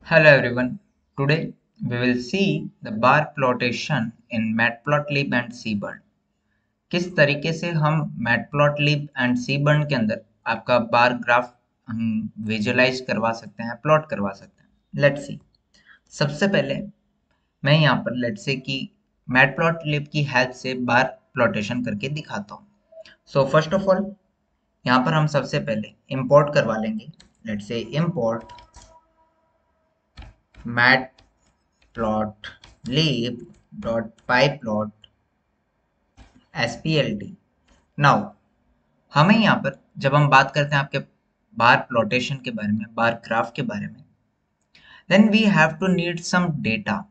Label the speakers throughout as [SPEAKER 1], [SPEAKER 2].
[SPEAKER 1] Hello everyone. Today we will see the bar plotation in Matplotlib and Seaborn. किस तरीके से हम Matplotlib and Seaborn के अंदर आपका बार ग्राफ हम विजुअलाइज करवा सकते हैं, प्लॉट करवा सकते हैं. Let's see. सबसे पहले मैं यहाँ पर लेट्स से कि Matplotlib की हेल्प से बार प्लॉटेशन करके दिखाता हूँ. सो फर्स्ट ऑफ ऑल यहाँ पर हम सबसे पहले इंपोर्ट करवा लेंगे. Let's say import matplotlib.pyplot splt. Now हमें यहाँ पर जब हम बात करते हैं आपके बार प्लॉटेशन के बारे में, बार ग्राफ के बारे में, then we have to need some data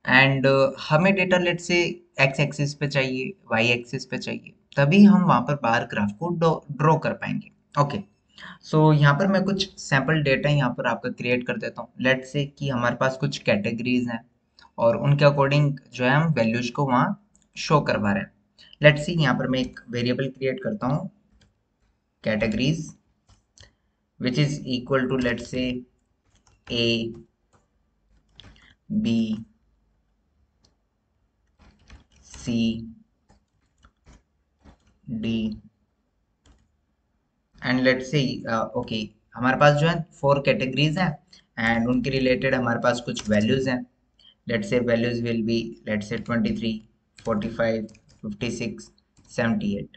[SPEAKER 1] and हमें data let say X axis पे चाहिए, वाई एक्सिस पे चाहिए, तभी हम वहाँ पर बार ग्राफ को ड्रॉ कर पाएंगे. ओके. सो यहाँ पर मैं कुछ सैम्पल डेटा यहाँ पर आपका क्रिएट कर देता हूँ. लेट से कि हमारे पास कुछ कैटेगरीज हैं और उनके अकॉर्डिंग जो है हम वैल्यूज को वहाँ शो करवा रहे हैं. लेट्स सी यहाँ पर मैं एक वेरिएबल क्रिएट करता हूँ categories which is equal to let's say A B C D and let's say okay. हमारे पास जो है 4 कैटेगरीज हैं एंड उनके रिलेटेड हमारे पास कुछ वैल्यूज हैं. लेट्स से values will be let's say 23 45 56 78.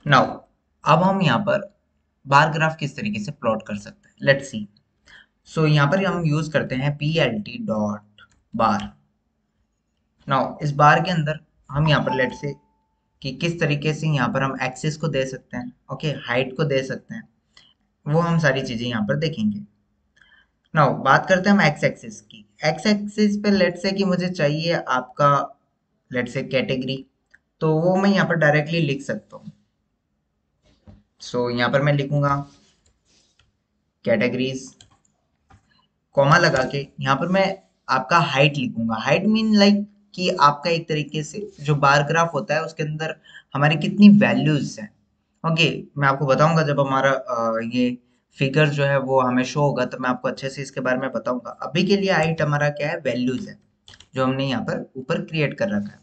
[SPEAKER 1] Now अब हम यहाँ पर बार ग्राफ किस तरीके से प्लॉट कर सकते हैं. Let's see. सो यहाँ पर हम यूज करते हैं plt डॉट बार. नाउ इस बार के अंदर हम यहाँ पर लेट्स से कि किस तरीके से यहाँ पर हम एक्सिस को दे सकते हैं, ओके, हाइट को दे सकते हैं, वो हम सारी चीजें यहाँ पर देखेंगे. नाउ बात करते हैं हम एक्स एक्सिस की. एक्स एक्सिस पे लेट्स से कि मुझे चाहिए आपका लेट्स से कैटेगरी, तो वो मैं यहाँ पर डायरेक्टली लिख सकता हूँ. सो यहाँ पर मैं लिखूंगा कैटेगरीज कॉमा लगा के यहाँ पर मैं आपका हाइट लिखूंगा. हाइट मीन लाइक कि आपका एक तरीके से जो बार ग्राफ होता है उसके अंदर हमारी कितनी वैल्यूज हैं. ओके. मैं आपको बताऊंगा जब हमारा ये फिगर जो है वो हमें शो होगा तो मैं आपको अच्छे से इसके बारे में बताऊंगा. अभी के लिए हाइट हमारा क्या है, वैल्यूज है जो हमने यहाँ पर ऊपर क्रिएट कर रखा है.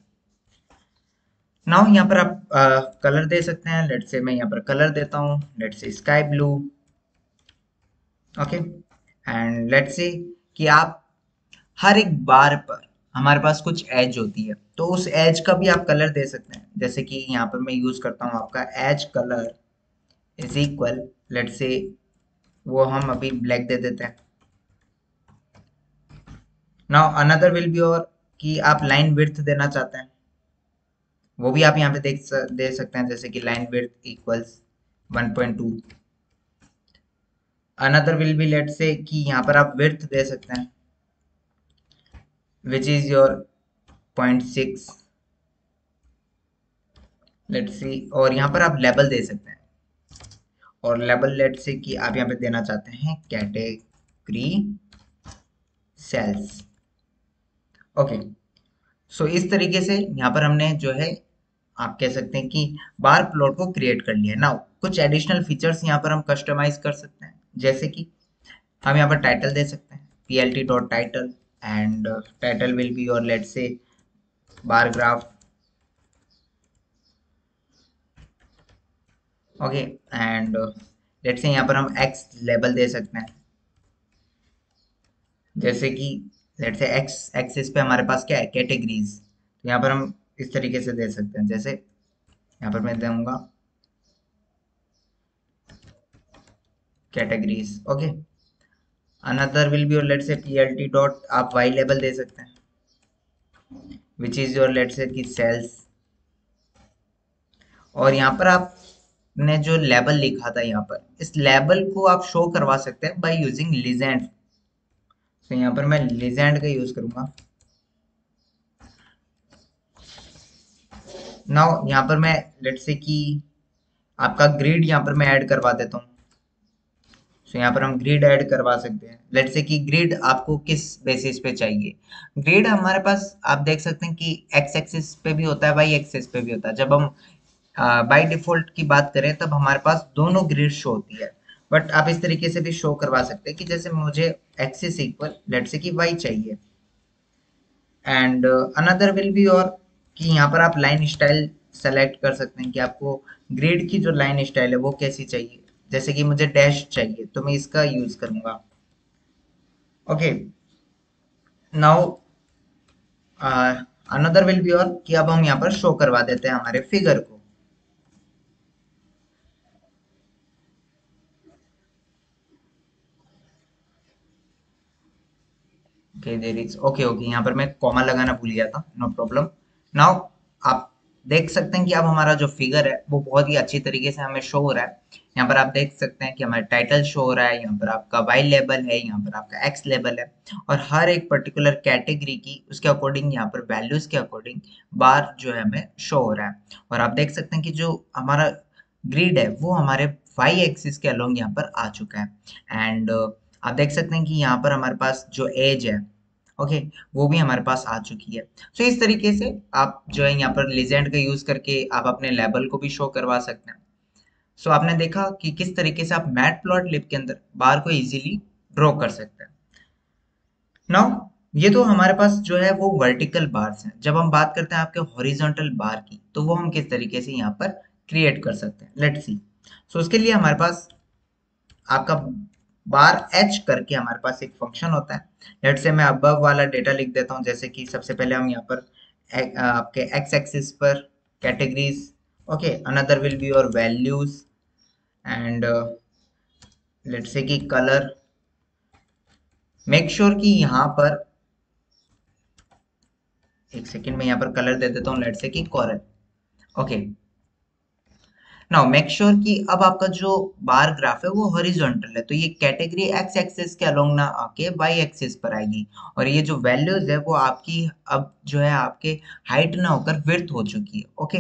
[SPEAKER 1] नाउ यहाँ पर आप कलर दे सकते हैं. लेट्स से मैं यहाँ पर कलर देता हूँ लेट्स से sky blue. Okay. And let's से कि आप हर एक बार पर हमारे पास कुछ एज होती है तो उस एज का भी आप कलर दे सकते हैं. जैसे कि यहाँ पर मैं यूज करता हूँ आपका as colour is equal let's say वो हम अभी ब्लैक दे देते हैं. नाउ अनदर विल बी और कि आप लाइन विड्थ देना चाहते हैं वो भी आप यहाँ पे दे सकते हैं. जैसे कि line width equals 1.2. Another will be let's say कि यहाँ पर आप विड्थ दे सकते हैं विच इज योर 0.6. Let's see. और यहाँ पर आप लेबल दे सकते हैं और लेबल लेट से कि आप यहाँ पे देना चाहते हैं कैटेगरी सेल्स. ओके. सो इस तरीके से यहाँ पर हमने जो है आप कह सकते हैं कि बार प्लॉट को क्रिएट कर लिया. नाउ कुछ एडिशनल फीचर्स यहाँ पर हम कस्टमाइज कर सकते हैं. जैसे कि हम यहाँ पर टाइटल दे सकते हैं plt dot title and title will B और लेट से बार ग्राफ. ओके. एंड लेट से यहाँ पर हम एक्स लेबल दे सकते हैं. जैसे कि लेट से एक्स एक्सिस पे हमारे पास क्या है, कैटेगरीज. तो यहाँ पर हम इस तरीके से दे सकते हैं. जैसे यहाँ पर मैं दूंगा categories. Okay. Another will be और लेट से plt डॉट आप वाई लेबल दे सकते हैं विच इज योर लेट से कि सेल्स. और यहाँ पर आपने जो लेबल लिखा था यहाँ पर इस लेबल को आप शो करवा सकते हैं बाय यूजिंग लीजेंड. तो यहाँ पर मैं लीजेंड का यूज करूंगा. नाउ यहाँ पर मैं लेट से कि आपका ग्रिड यहाँ पर मैं ऐड करवा देता हूँ. तो यहाँ पर हम ग्रिड ऐड करवा सकते हैं. लेट से कि ग्रिड आपको किस बेसिस पे चाहिए. ग्रिड हमारे पास आप देख सकते हैं कि एक्स एक्सिस पे भी होता है, वाई एक्सिस पे भी होता है. जब हम बाय डिफॉल्ट की बात करें तब हमारे पास दोनों ग्रिड शो होती है. बट आप इस तरीके से भी शो करवा सकते हैं कि जैसे मुझे x is equal let say कि y चाहिए, एंड अनदर विल बी और कि यहाँ पर आप लाइन स्टाइल सेलेक्ट कर सकते हैं कि आपको ग्रिड की जो लाइन स्टाइल है वो कैसी चाहिए। जैसे कि मुझे डैश चाहिए तो मैं इसका यूज करूंगा। Okay, now another will be और कि अब हम यहाँ पर शो करवा देते हैं हमारे फिगर को। Okay there is okay okay, यहाँ पर मैं कॉमा लगाना भूल गया था, नो प्रॉब्लम। नाउ आप देख सकते हैं कि अब हमारा जो फिगर है वो बहुत ही अच्छी तरीके से हमें शो हो रहा है। यहाँ पर आप देख सकते हैं कि हमारा टाइटल शो हो रहा है, यहाँ पर आपका वाई लेबल है, यहाँ पर आपका एक्स लेबल है, और हर एक पर्टिकुलर कैटेगरी की उसके अकॉर्डिंग यहाँ पर वैल्यूज के अकॉर्डिंग बार जो है हमें शो हो रहा है। और आप देख सकते हैं कि जो हमारा ग्रिड है वो हमारे वाई एक्सिस के अलोंग यहाँ पर आ चुका है। एंड आप देख सकते हैं कि यहाँ पर हमारे पास जो एज है, ओके, वो भी हमारे पास आ चुकी है। सो इस तरीके से आप जो है यहाँ पर लेजेंड का यूज करके आप अपने लेबल को भी शो करवा सकते हैं। सो आपने देखा कि किस तरीके से आप मैट प्लॉट लिब के अंदर बार को इजीली ड्रॉ कर सकते हैं। नाउ ये तो हमारे पास जो है वो वर्टिकल बार्स हैं। जब हम बात करते हैं आपके हॉरिजॉन्टल बार की, तो वो हम किस तरीके से यहाँ पर क्रिएट कर सकते हैं, लेट्स सी। सो उसके लिए हमारे पास आपका बार एच करके हमारे पास एक फंक्शन होता है। लेट से मैं अबव वाला डेटा लिख देता हूँ, जैसे कि सबसे पहले हम यहाँ पर आपके एक्स एक्सिस पर categories, okay, another will be your values, and let say कि कलर, मेक श्योर कि यहाँ पर एक सेकेंड में यहाँ पर कलर दे देता हूँ, लेट से कि coral. Okay, now make sure कि अब आपका जो बार ग्राफ है वो हॉरिजॉन्टल है, तो ये कैटेगरी एक्स एक्सिस के अलोंग ना आके वाई एक्सिस पर आएगी, और ये जो वैल्यूज है वो आपकी अब जो है आपके हाइट ना होकर विड्थ हो चुकी है। ओके,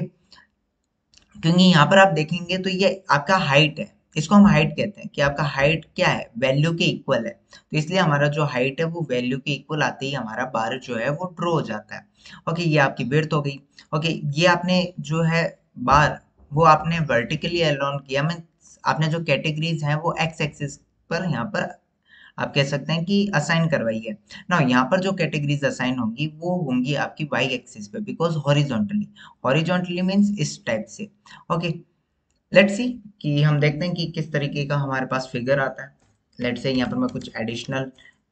[SPEAKER 1] क्योंकि यहाँ पर आप देखेंगे तो ये आपका हाइट है, इसको हम हाइट कहते हैं कि आपका हाइट क्या है, वैल्यू के इक्वल है, तो इसलिए हमारा जो हाइट है वो वैल्यू के इक्वल आते ही हमारा बार जो है वो ड्रॉ हो जाता है। ओके, ये आपकी विड्थ हो गई। ओके, ये आपने जो है बार वो आपने वर्टिकली अलोन किया, मीन्स आपने जो कैटेगरीज हैं वो एक्स एक्सिस पर यहाँ पर आप कह सकते हैं कि असाइन करवाई है ना। यहाँ पर जो कैटेगरीज असाइन होंगी वो होंगी आपकी वाई एक्सिस पे, बिकॉज हॉरिजॉन्टली, हॉरिजॉन्टली मीन्स इस टाइप से। ओके, लेट्स सी कि हम देखते हैं कि किस तरीके का हमारे पास फिगर आता है। लेट्स से यहाँ पर मैं कुछ एडिशनल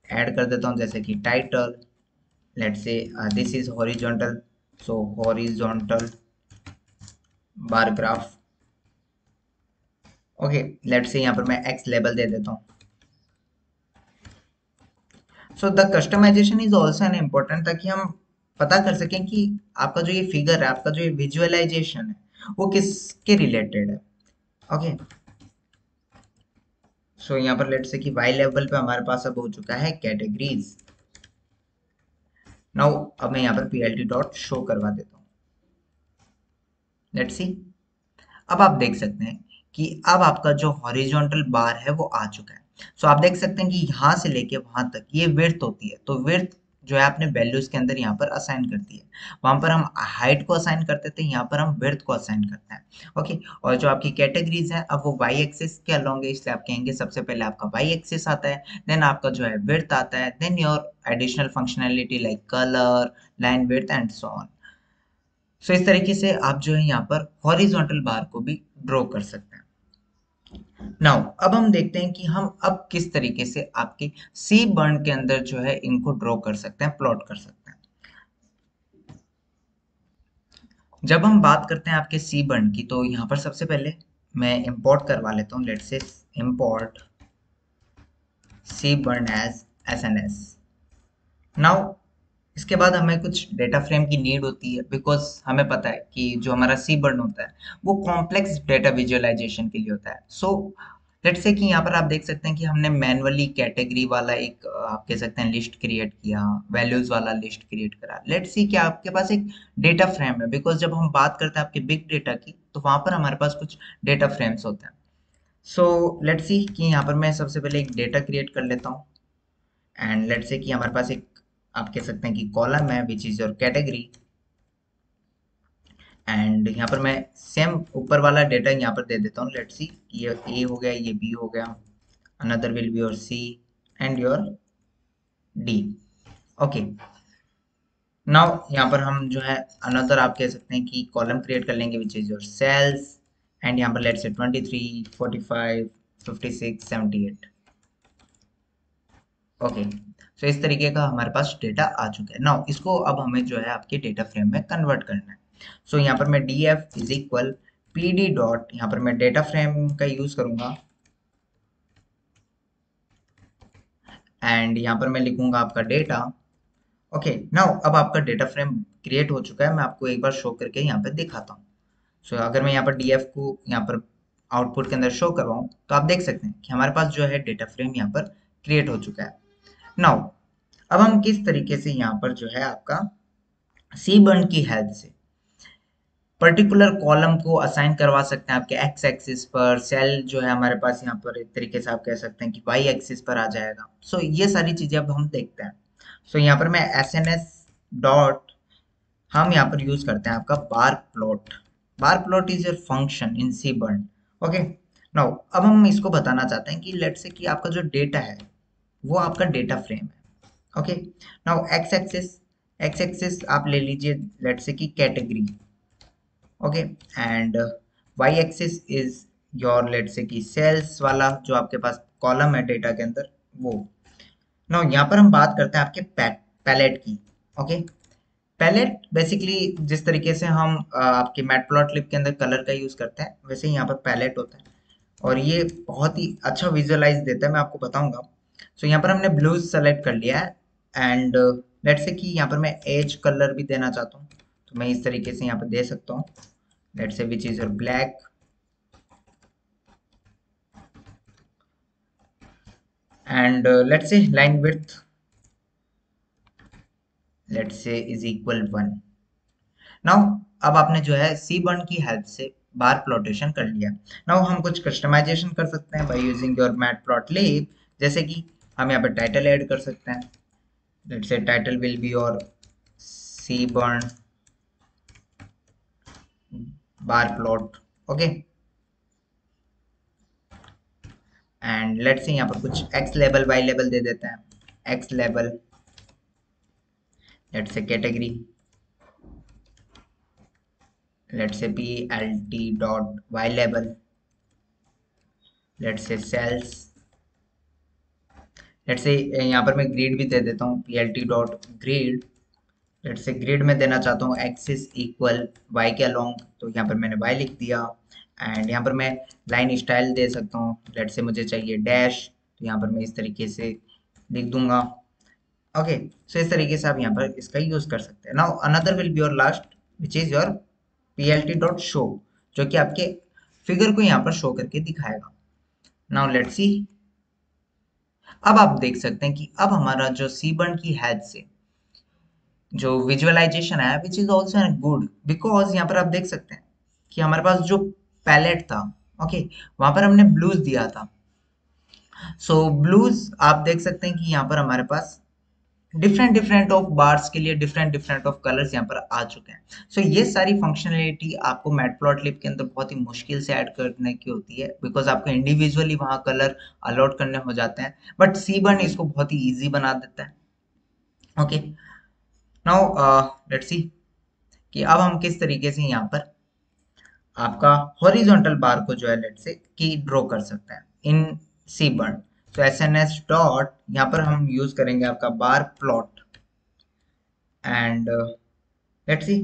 [SPEAKER 1] ऐड कर देता हूँ, जैसे कि title, let's say this is horizontal, so horizontal bar graph. Okay, let's say यहाँ पर मैं एक्स लेबल दे देता हूँ। So the customization is also an important, ताकि हम पता कर सकें कि आपका जो ये फिगर है, आपका जो ये विजुअलाइजेशन है वो किसके रिलेटेड है। ओके, सो यहाँ पर लेट से कि वाई लेवल पे हमारे पास अब हो चुका है कैटेगरीज। नाउ अब मैं यहाँ पर plt डॉट शो करवा देता हूँ, लेट्स सी। अब आप देख सकते हैं कि अब आपका जो हॉरिजॉन्टल बार है वो आ चुका है। सो आप देख सकते हैं कि यहाँ से लेके वहां तक ये विड्थ होती है, तो विड्थ जो है आपने वैल्यूज के अंदर यहाँ पर असाइन कर दी है। वहां पर हम हाइट को असाइन करते थे, यहाँ पर हम विड्थ को असाइन करते हैं। ओके, और जो आपकी कैटेगरीज है अब वो वाई एक्सिस के अलोंग है, इसलिए आप कहेंगे सबसे पहले आपका वाई एक्सिस आता है, देन आपका जो है विड्थ आता है, then your additional functionality like colour, line width and so on. So इस तरीके से आप जो है यहाँ पर हॉरिजॉन्टल बार को भी ड्रॉ कर सकते हैं। नाउ अब हम देखते हैं कि हम अब किस तरीके से आपके सी बर्न के अंदर जो है इनको ड्रॉ कर सकते हैं, प्लॉट कर सकते हैं। जब हम बात करते हैं आपके सी बर्न की, तो यहाँ पर सबसे पहले मैं इंपोर्ट करवा लेता हूँ, let's say import seaborn as SNS. Now इसके बाद हमें कुछ डेटा फ्रेम की नीड होती है, बिकॉज हमें पता है कि जो हमारा सी बर्न होता है वो कॉम्प्लेक्स डेटा विजुअलाइजेशन के लिए होता है। सो लेट्स से कि यहाँ पर आप देख सकते हैं कि हमने मैनुअली कैटेगरी वाला एक आप कह सकते हैं लिस्ट क्रिएट किया, वैल्यूज वाला लिस्ट क्रिएट करा। लेट्स सी कि आपके पास एक डेटा फ्रेम है, बिकॉज जब हम बात करते हैं आपके बिग डेटा की, तो वहां पर हमारे पास कुछ डेटा फ्रेम्स होते हैं। सो लेट्स सी कि यहाँ पर मैं सबसे पहले एक डेटा क्रिएट कर लेता हूँ, एंड लेट्स से कि हमारे पास एक आप कह सकते हैं कि कॉलम है विच इज योर कैटेगरी, एंड यहाँ पर मैं सेम ऊपर वाला डेटा यहाँ पर दे देता हूँ। लेट्स सी ये ए हो गया, ये बी हो गया, another will be your C and your D. Okay, now यहाँ पर हम जो है अनदर आप कह सकते हैं कि कॉलम क्रिएट कर लेंगे which is your sales, and यहाँ पर लेट्स से 23, 45, 56, 78. ओके, सो इस तरीके का हमारे पास डेटा आ चुका है. नाउ इसको अब हमें जो है आपके डेटा फ्रेम में कन्वर्ट करना है. सो यहाँ पर मैं D F is equal P D dot, यहाँ पर मैं डेटा फ्रेम का यूज करूंगा एंड यहाँ पर मैं लिखूंगा आपका डेटा. ओके, नाउ अब आपका डेटा फ्रेम क्रिएट हो चुका है. मैं आपको एक बार शो करके यहाँ पे दिखाता हूँ. सो अगर मैं यहाँ पर डीएफ को यहाँ पर आउटपुट के अंदर शो करवाऊँ तो आप देख सकते हैं कि हमारे पास जो है डेटा फ्रेम यहाँ पर क्रिएट हो चुका है. नाउ अब हम किस तरीके से यहाँ पर जो है आपका सी बर्न की हेल्प से पर्टिकुलर कॉलम को असाइन करवा सकते हैं आपके एक्स एक्सिस पर. सेल जो है हमारे पास यहाँ पर एक तरीके से आप कह सकते हैं कि वाई एक्सिस पर आ जाएगा. सो ये सारी चीजें अब हम देखते हैं. सो यहाँ पर मैं एस एन एस डॉट, हम यहाँ पर यूज करते हैं आपका bar plot. Bar plot is your function in seaborn. Okay, now अब हम इसको बताना चाहते हैं कि लेट से कि आपका जो डेटा है वो आपका डेटा फ्रेम है. ओके, नाउ एक्स एक्सिस आप ले लीजिए लेट से कि category. Okay, and y axis is your let say कि सेल्स वाला जो आपके पास कॉलम है डेटा के अंदर वो. नाउ यहाँ पर हम बात करते हैं आपके पैलेट की. ओके, पैलेट बेसिकली जिस तरीके से हम आपके मैटप्लॉटलिब के अंदर कलर का यूज करते हैं वैसे ही यहाँ पर पैलेट होता है और ये बहुत ही अच्छा विजुअलाइज देता है, मैं आपको बताऊंगा. सो यहाँ पर हमने ब्लूज सेलेक्ट कर लिया है एंड लेट्स से कि यहाँ पर मैं एज कलर भी देना चाहता हूँ तो मैं इस तरीके से यहाँ पर दे सकता हूँ. लेट्स से विच is your black and let's से line width let's say is equal 1. Now अब आपने जो है सी बर्न की हेल्प से बार प्लॉटेशन कर लिया. नाउ हम कुछ कस्टमाइजेशन कर सकते हैं बाय यूजिंग योर मैटप्लॉटलिब. जैसे कि हम यहाँ पर टाइटल ऐड कर सकते हैं. Let's say title will be your seaborn bar plot. Okay, and let's say यहाँ पर कुछ एक्स लेबल वाई लेबल दे देते हैं. X label let's say category let's say p l t dot y label let's say sales. Let's say यहाँ पर मैं grid भी दे देता हूँ p l t dot grid. Let's say grid में देना चाहता हूँ एक्सिस इक्वल वाई के अलोंग तो यहाँ पर मैंने वाई लिख दिया. एंड यहाँ पर मैं लाइन स्टाइल दे सकता हूँ. लेट्स से मुझे चाहिए डैश तो यहाँ पर मैं इस तरीके से लिख दूंगा. ओके, सो इस तरीके से आप यहाँ पर इसका यूज कर सकते हैं. Now another will be your last which is your P l t dot show जो कि आपके फिगर को यहाँ पर शो करके दिखाएगा. नाउ लेट्स सी, अब आप देख सकते हैं कि अब हमारा जो सीबर्न की हेल्प से जो विजुअलाइजेशन है which is also good because यहाँ पर आप देख सकते हैं कि हमारे पास जो पैलेट था ओके वहां पर हमने ब्लूज दिया था. सो ब्लूज आप देख सकते हैं कि यहाँ पर हमारे पास डिफरेंट डिफरेंट ऑफ बार्स के लिए डिफरेंट डिफरेंट ऑफ कलर्स यहाँ पर आ चुके हैं. सो ये सारी फंक्शनलिटी आपको मैटप्लॉटलिब के अंदर बहुत ही मुश्किल से ऐड करने की होती है बिकॉज आपको इंडिविजुअली वहाँ कलर अलॉट करने हो जाते हैं बट सीबर्न इसको बहुत ही इजी बना देता है. ओके, नाउ लेट्स सी कि अब हम किस तरीके से यहाँ पर आपका हॉरिजॉन्टल बार को जो है लेट से कि ड्रॉ कर सकते हैं इन सी बर्न. तो एस एन एस डॉट यहाँ पर हम यूज करेंगे आपका bar plot and let's see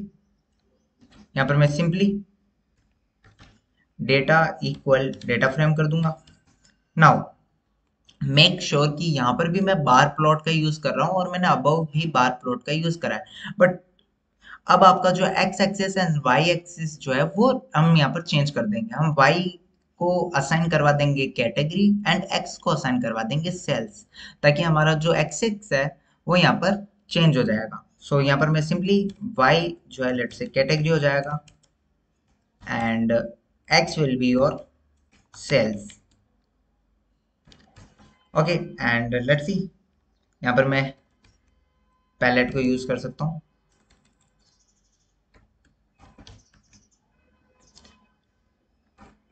[SPEAKER 1] यहाँ पर मैं simply data equal data frame कर दूंगा. नाउ मेक श्योर कि यहाँ पर भी मैं बार प्लॉट का यूज कर रहा हूँ और मैंने अबव भी बार प्लॉट का यूज करा है बट अब आपका जो x axis and y axis जो है वो हम यहाँ पर चेंज कर देंगे. हम वाई को असाइन करवा देंगे कैटेगरी एंड एक्स को असाइन करवा देंगे सेल्स ताकि हमारा जो एक्सिस है वो यहाँ पर चेंज हो जाएगा. सो यहाँ पर मैं सिंपली वाई जो है लेट से कैटेगरी हो जाएगा and x will be your sales. Okay, and let's see यहाँ पर मैं पैलेट को यूज कर सकता हूँ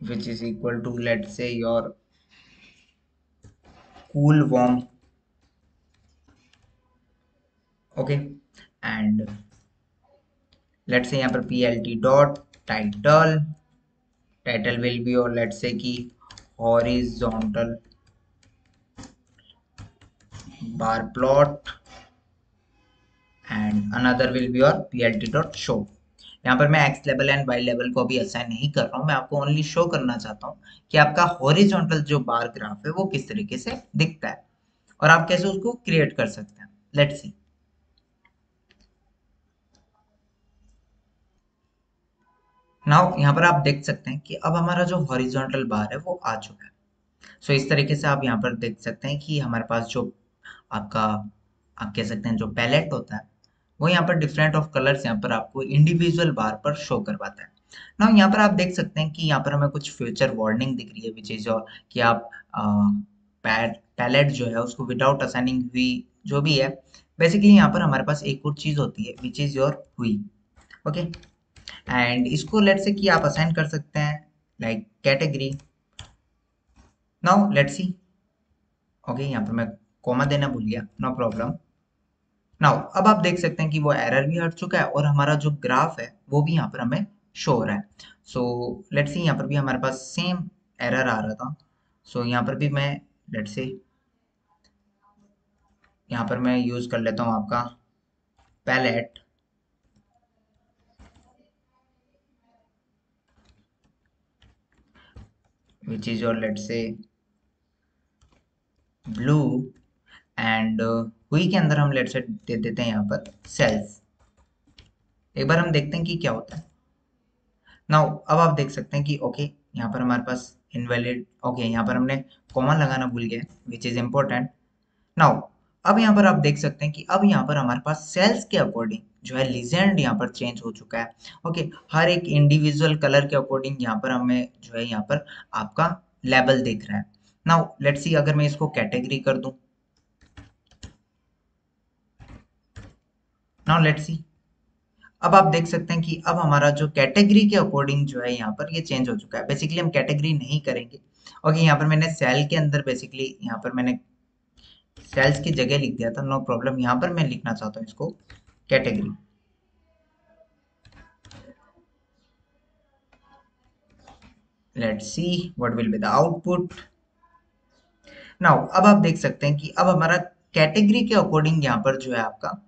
[SPEAKER 1] which is equal to let's say your cool warm. Okay, and let's say यहाँ पर plt dot title will be, or let's say कि horizontal bar plot, and another will be your plt dot show. यहाँ पर मैं x level and y level को अभी assign नहीं कर रहा हूँ, मैं आपको ओनली शो करना चाहता हूँ कि आपका हॉरिजॉन्टल जो बार ग्राफ है वो किस तरीके से दिखता है और आप कैसे उसको क्रिएट कर सकते हैं। Let's see. नाउ यहाँ पर आप देख सकते हैं कि अब हमारा जो हॉरिजॉन्टल बार है वो आ चुका है। सो इस तरीके से आप यहाँ पर देख सकते हैं कि हमारे पास जो आपका आप कह सकते हैं जो पैलेट होता है वो यहाँ पर डिफरेंट ऑफ कलर्स यहाँ पर आपको इंडिविजुअल बार पर शो करवाता है। ना यहाँ पर आप देख सकते हैं कि यहाँ पर हमें कुछ फ्यूचर वार्निंग दिख रही है विच इज योर कि आप पैलेट जो है उसको विदाउट असाइनिंग हुई जो भी है, बेसिकली यहाँ पर हमारे पास एक और चीज होती है विच इज योर हुई। ओके, एंड इसको लेट से कि आप असाइन कर सकते हैं like category. Now let's see. Okay, यहाँ पर मैं कॉमा देना भूल गया, नो प्रॉब्लम। नाउ अब आप देख सकते हैं कि वो एरर भी हट चुका है और हमारा जो ग्राफ है वो भी यहाँ पर हमें शो हो रहा है। सो लेट्स सी, यहाँ पर भी हमारे पास सेम एरर आ रहा था। सो यहाँ पर भी मैं लेट्स से यहाँ पर मैं यूज कर लेता हूँ आपका palette, which is your let's say blue, and हुई के अंदर हम लेट्स से दे देते हैं यहाँ पर सेल्स। एक बार हम देखते हैं कि क्या होता है। नाउ अब आप देख सकते हैं कि ओके यहाँ पर हमारे पास इनवैलिड, ओके यहाँ पर हमने कॉमा लगाना भूल गए विच इज इम्पोर्टेंट। नाउ अब यहाँ पर आप देख सकते हैं कि अब यहाँ पर हमारे पास सेल्स के अकॉर्डिंग जो है लीजेंड यहाँ पर चेंज हो चुका है। ओके, हर एक इंडिविजुअल कलर के अकॉर्डिंग यहाँ पर हमें जो है यहाँ पर आपका लेबल दिख रहा है। नाउ लेट्स सी, अगर मैं इसको कैटेगरी कर दूं, नाउ लेट्स सी, अब आप देख सकते हैं कि अब हमारा जो कैटेगरी के अकॉर्डिंग जो है यहाँ पर ये चेंज हो चुका है। बेसिकली हम कैटेगरी नहीं करेंगे। ओके, यहाँ पर मैंने सेल के अंदर बेसिकली यहाँ पर मैंने सेल्स की जगह लिख दिया था, नो प्रॉब्लम। यहाँ पर मैं लिखना चाहता हूँ इसको category. Let's see what will be the output. Now अब आप देख सकते हैं कि अब हमारा कैटेगरी के अकॉर्डिंग यहाँ पर जो है आपका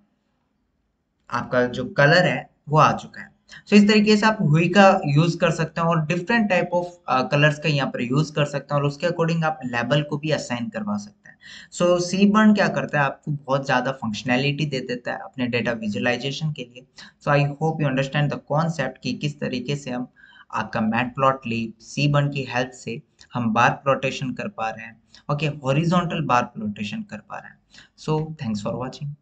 [SPEAKER 1] आपका जो कलर है वो आ चुका है। सो इस तरीके से आप हुई का यूज कर सकते हैं और डिफरेंट टाइप ऑफ कलर्स का यहाँ पर यूज कर सकते हैं और उसके अकॉर्डिंग आप लेबल को भी असाइन करवा सकते हैं। सो सी बर्न क्या करता है, आपको बहुत ज्यादा फंक्शनैलिटी दे देता है अपने डेटा विजुअलाइजेशन के लिए। So I hope you understand the concept कि किस तरीके से हम आपका मैटप्लॉटलिब सी बर्न की हेल्प से हम बार प्लॉटेशन कर पा रहे हैं। ओके, हॉरिजॉन्टल बार प्लॉटेशन कर पा रहे हैं। So thanks for watching.